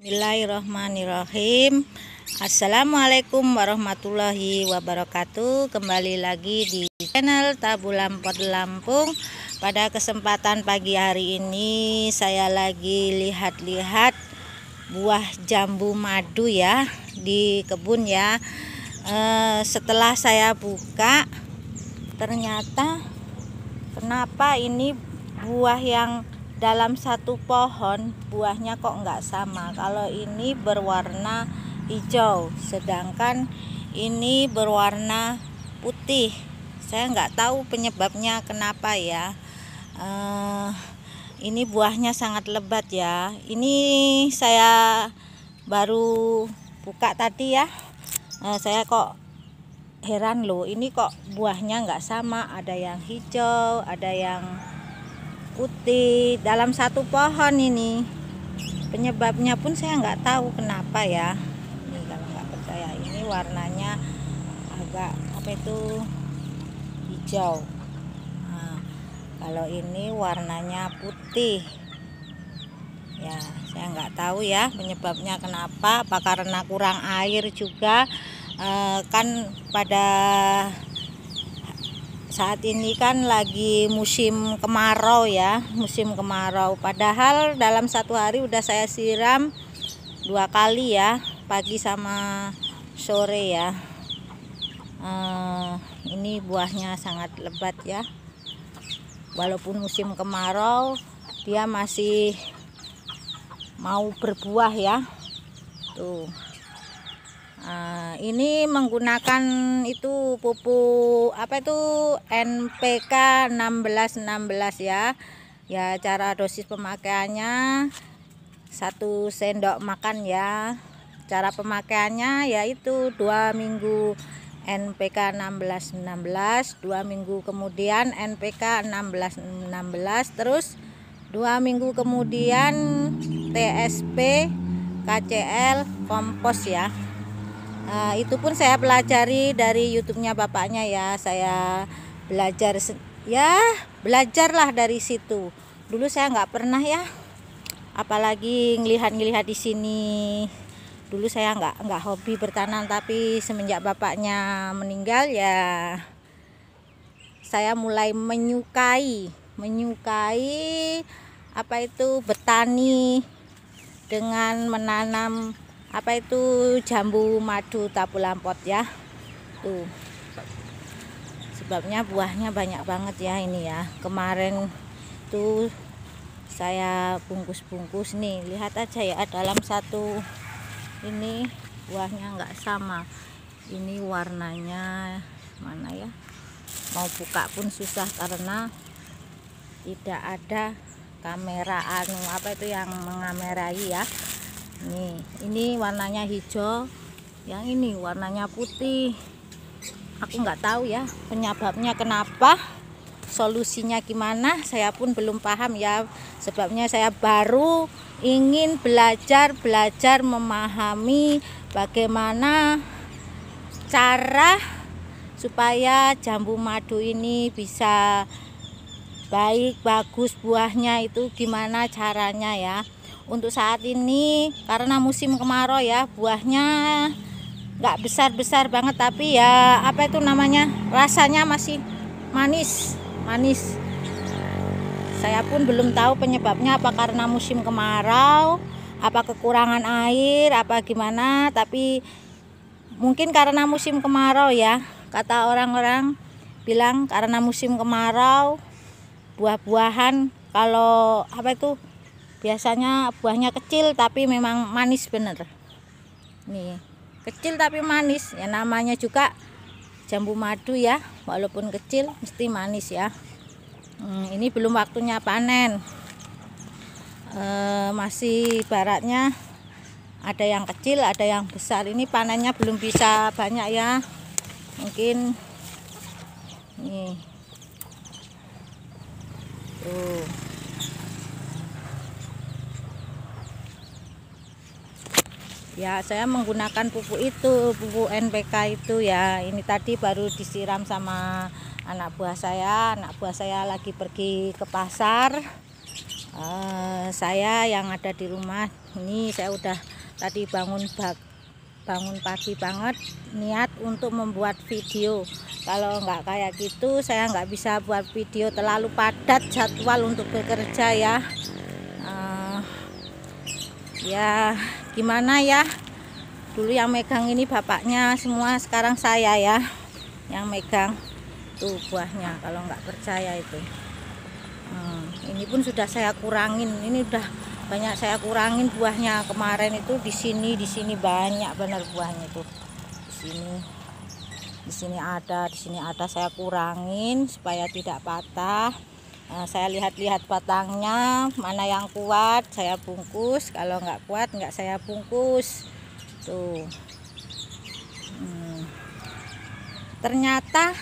Bismillahirrahmanirrahim. Assalamualaikum warahmatullahi wabarakatuh. Kembali lagi di channel Tabu Lampot Lampung. Pada kesempatan pagi hari ini saya lagi lihat-lihat buah jambu madu ya di kebun ya. Setelah saya buka, ternyata kenapa ini buah yang dalam satu pohon buahnya kok nggak sama. Kalau ini berwarna hijau, sedangkan ini berwarna putih. Saya nggak tahu penyebabnya kenapa ya. Ini buahnya sangat lebat ya. Ini saya baru buka tadi ya. Saya kok heran loh, ini kok buahnya nggak sama. Ada yang hijau, ada yang putih dalam satu pohon. Ini penyebabnya pun saya nggak tahu kenapa ya. Ini kalau nggak percaya, ini warnanya agak hijau. Nah, kalau ini warnanya putih ya, saya nggak tahu ya penyebabnya kenapa. Apa karena kurang air juga. Kan pada saat ini kan lagi musim kemarau ya, musim kemarau. Padahal dalam satu hari udah saya siram 2 kali ya, pagi sama sore ya. Ini buahnya sangat lebat ya. Walaupun musim kemarau, dia masih mau berbuah ya. Tuh. Ini menggunakan itu pupuk NPK 1616 ya. Ya, cara dosis pemakaiannya 1 sendok makan ya. Cara pemakaiannya yaitu 2 minggu NPK 1616, 2 minggu kemudian NPK 1616, terus 2 minggu kemudian TSP KCL kompos ya. Itu pun saya pelajari dari YouTube-nya bapaknya ya. Saya belajarlah dari situ. Dulu saya nggak pernah ya, apalagi ngelihat di sini. Dulu saya nggak hobi bertanam, tapi semenjak bapaknya meninggal ya, saya mulai menyukai bertani dengan menanam jambu madu Tabu Lampot ya. Tuh, sebabnya buahnya banyak banget ya ini ya. Kemarin tuh saya bungkus-bungkus nih, lihat aja ya, dalam satu ini buahnya nggak sama. Ini warnanya mana ya, mau buka pun susah karena tidak ada kamera yang mengamerai ya. Ini warnanya hijau, yang ini warnanya putih. Aku nggak tahu ya penyebabnya kenapa, solusinya gimana, saya pun belum paham ya. Sebabnya saya baru ingin belajar memahami bagaimana cara supaya jambu madu ini bisa bagus buahnya, itu gimana caranya ya. Untuk saat ini karena musim kemarau ya, buahnya nggak besar banget, tapi ya rasanya masih manis. Saya pun belum tahu penyebabnya, apa karena musim kemarau, apa kekurangan air, apa gimana. Tapi mungkin karena musim kemarau ya, kata orang-orang bilang karena musim kemarau buah-buahan kalau biasanya buahnya kecil tapi memang manis bener. Nih, kecil tapi manis ya, namanya juga jambu madu ya, walaupun kecil mesti manis ya. Ini belum waktunya panen, masih ibaratnya ada yang kecil ada yang besar. Ini panennya belum bisa banyak ya, mungkin nih tuh. Ya, saya menggunakan pupuk NPK itu ya. Ini tadi baru disiram sama anak buah saya lagi pergi ke pasar. Saya yang ada di rumah Ini saya udah tadi bangun pagi banget niat untuk membuat video. Kalau nggak kayak gitu saya nggak bisa buat video, terlalu padat jadwal untuk bekerja ya. Ya gimana ya, dulu yang megang ini bapaknya semua, sekarang saya ya yang megang. Tuh buahnya, kalau nggak percaya itu. Ini pun sudah saya kurangin, ini udah banyak saya kurangin buahnya. Kemarin itu di sini banyak benar buahnya tuh. Di sini ada saya kurangin supaya tidak patah. Saya lihat-lihat batangnya mana yang kuat saya bungkus, kalau nggak kuat nggak saya bungkus tuh. Ternyata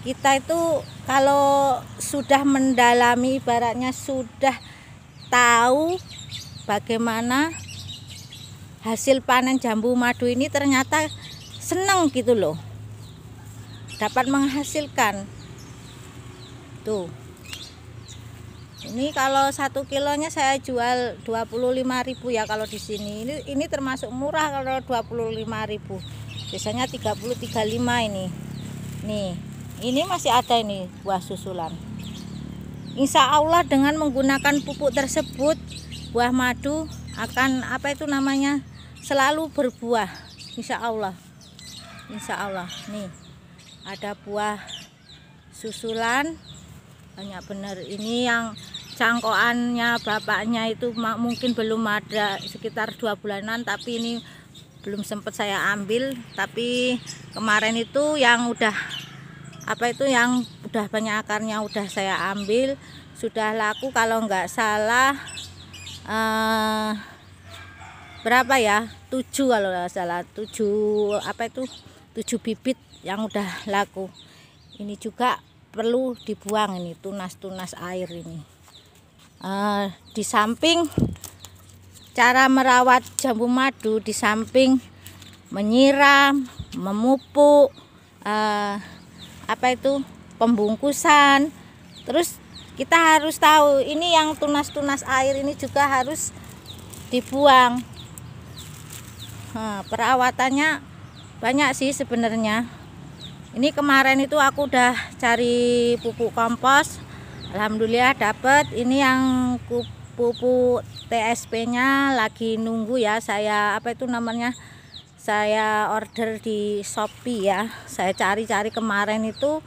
kita itu kalau sudah mendalami, ibaratnya sudah tahu bagaimana hasil panen jambu madu ini, ternyata senang gitu loh, dapat menghasilkan tuh. Ini kalau 1 kilonya saya jual 25.000 ya kalau di sini. Ini termasuk murah kalau 25.000. Biasanya 30-35 ini. Nih, ini masih ada ini buah susulan. Insya Allah dengan menggunakan pupuk tersebut, buah madu akan selalu berbuah. Insya Allah. Insya Allah. Nih, ada buah susulan banyak bener. Ini yang cangkokannya bapaknya itu mungkin belum ada, sekitar 2 bulanan, tapi ini belum sempat saya ambil. Tapi kemarin itu yang udah yang udah banyak akarnya udah saya ambil, sudah laku kalau nggak salah berapa ya, 7 kalau nggak salah, 7 bibit yang udah laku. Ini juga perlu dibuang, ini tunas air ini. Di samping cara merawat jambu madu, di samping menyiram, memupuk, pembungkusan, terus kita harus tahu ini yang tunas air ini juga harus dibuang. Perawatannya banyak sih sebenarnya. Ini kemarin itu aku udah cari pupuk kompos, alhamdulillah dapet. Ini yang pupuk TSP-nya lagi nunggu ya. Saya saya order di Shopee ya. Saya cari-cari kemarin itu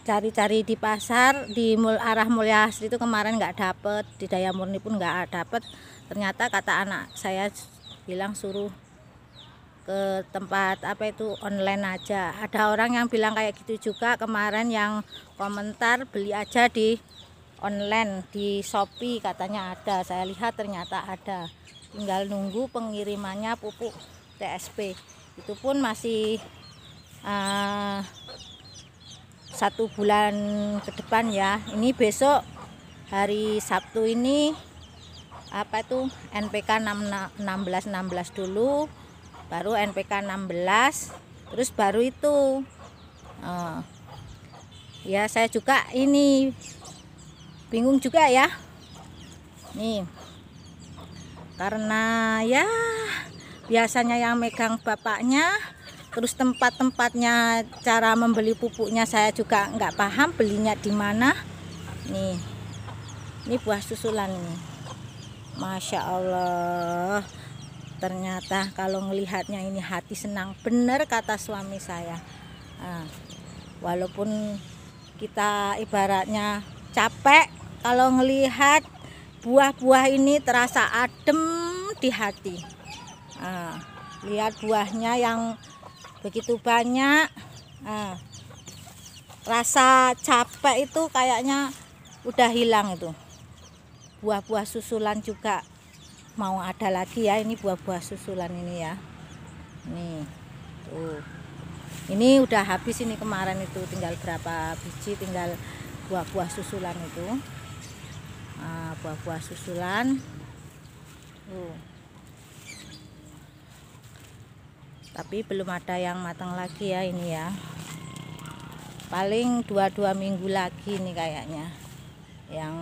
cari-cari di pasar di arah Mulyasri itu kemarin nggak dapet, di Daya Murni pun nggak dapet. Ternyata kata anak saya bilang suruh ke tempat online aja. Ada orang yang bilang kayak gitu juga kemarin, yang komentar beli aja di online di Shopee katanya ada. Saya lihat ternyata ada, tinggal nunggu pengirimannya pupuk TSP. Itu pun masih 1 bulan ke depan ya. Ini besok hari Sabtu ini NPK 16 dulu, baru NPK 16, terus baru itu ya saya juga ini bingung juga ya nih, karena ya biasanya yang megang bapaknya, terus tempat-tempatnya, cara membeli pupuknya saya juga nggak paham belinya di mana. Nih, ini buah susulan ini, Masya Allah. Ternyata kalau ngelihatnya ini hati senang bener kata suami saya. Walaupun kita ibaratnya capek, kalau ngelihat buah-buah ini terasa adem di hati. Lihat buahnya yang begitu banyak, rasa capek itu kayaknya udah hilang itu. Buah-buah susulan juga mau ada lagi ya, ini buah-buah susulan ini ya. Nih tuh, ini udah habis ini kemarin itu, tinggal berapa biji, tinggal buah-buah susulan itu. Buah-buah susulan tapi belum ada yang matang lagi ya ini ya, paling 2 minggu lagi nih kayaknya yang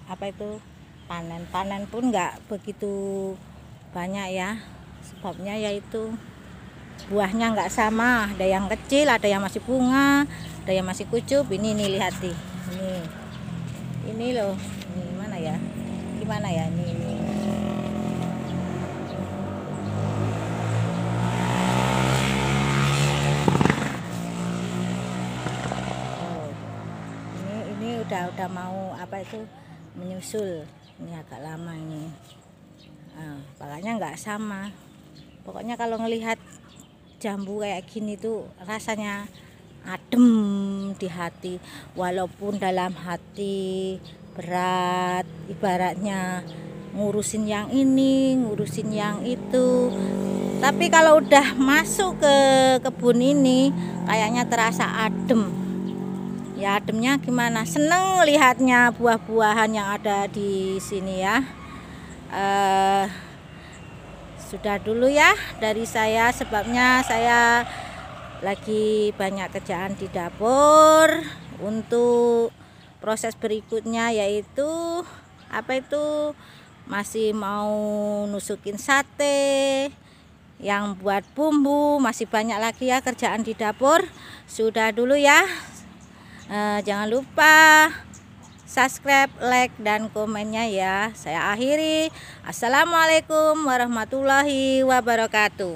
apa itu panen pun nggak begitu banyak ya, sebabnya yaitu buahnya nggak sama, ada yang kecil, ada yang masih bunga, ada yang masih kucup. Ini nih, lihat nih, ini loh, ini mana ya, gimana ya, ini. Ini udah mau apa itu menyusul, ini agak lama ini. Pokoknya nggak sama. Pokoknya kalau ngelihat jambu kayak gini tuh rasanya adem di hati, walaupun dalam hati berat, ibaratnya ngurusin yang ini, ngurusin yang itu. Tapi kalau udah masuk ke kebun ini kayaknya terasa adem. Ya ademnya gimana? Seneng lihatnya buah-buahan yang ada di sini ya. Sudah dulu ya dari saya, sebabnya saya lagi banyak kerjaan di dapur. Untuk proses berikutnya yaitu apa itu, masih mau nusukin sate, yang buat bumbu, masih banyak lagi ya kerjaan di dapur. Sudah dulu ya. Jangan lupa subscribe, like, dan komennya ya. Saya akhiri. Assalamualaikum warahmatullahi wabarakatuh.